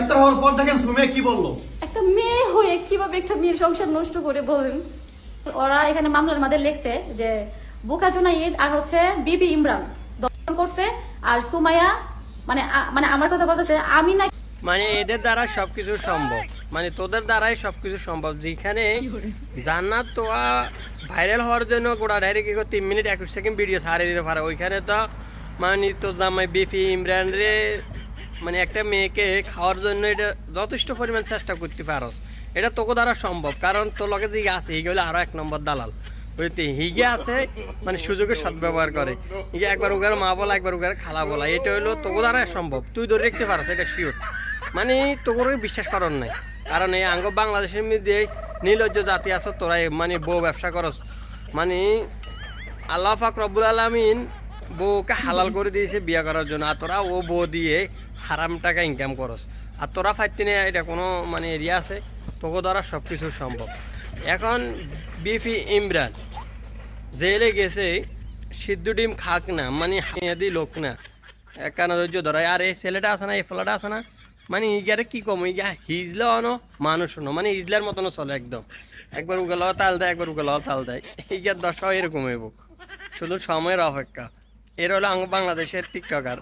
গ্রেফতার হওয়ার পর দেখেন সুমাইয়া কি বললো। একটা মেয়ে হয়ে কিভাবে একটা মেয়ের সংসার নষ্ট করে বলেন। ওরা এখানে মামলার মধ্যে লিখছে যে বুকা জুনাইদ আর হচ্ছে বিবি ইমরান দর্শন করছে, আর সুমাইয়া মানে আমার কথা বলতেছে আমি না, মানে এদের দ্বারা সবকিছু সম্ভব, মানে তোদের দ্বারাই সবকিছু সম্ভব। যেখানে জান্নাত তো ভাইরাল হওয়ার জন্য গোটা ডাইরেক্ট 3 মিনিট 21 সেকেন্ড ভিডিও ছাড়িয়ে দিতে পারে, ওইখানে তো মানে তোর জামাই বিপি ইমরান রে মানে একটা মেয়েকে খাওয়ার জন্য এটা যথেষ্ট পরিমাণ চেষ্টা করতে পারস, এটা তোকে দ্বারা সম্ভব। কারণ তোর লগে যে আছে হিগে আরো 1 নম্বর দালাল, বুঝতে হিগে আছে মানে সুযোগের সদ্ব্যবহার করে। হিগে একবার উগার মা বলা, একবার উগার খালা বলা, এটা হলো তোকে দ্বারা সম্ভব। তুই ধরে রাখতে পারস, এটা শিওর। মানে তোকে বিশ্বাস করার নাই, কারণ এই আঙ্গ বাংলাদেশের মধ্যে নির্লজ্জ জাতি আছে, তোরা মানে বউ ব্যবসা করস। মানে আল্লাহ পাক রব্বুল আলামিন বউকে হালাল করে দিয়েছে বিয়ে করার জন্য, আর তোরা ও বউ দিয়ে হারাম টাকা ইনকাম করস। আর তোরা ফাইতে নিয়ে এটা কোনো মানে এরিয়া আছে, তোকে দ্বারা সব কিছু সম্ভব। এখন বিপি ইমরান জেলে গেছে, সিদ্ধ ডিম খাক না, মানে হাঁদি লোক না, কেন ধৈর্য ধরায়। আর এই ছেলেটা আছে না, এই ফলাটা আছে না, মানে ইগারে কি কম, ইগা হিজলা অনো মানুষ নো, মানে ইজলার মতনও চলে একদম। একবার উগাল তাল দেয়, একবার উগাল তাল দেয়, ইগার দশাও এরকম হইব, শুধু সময়ের অপেক্ষা। এর হলো বাংলাদেশের টিকটকার।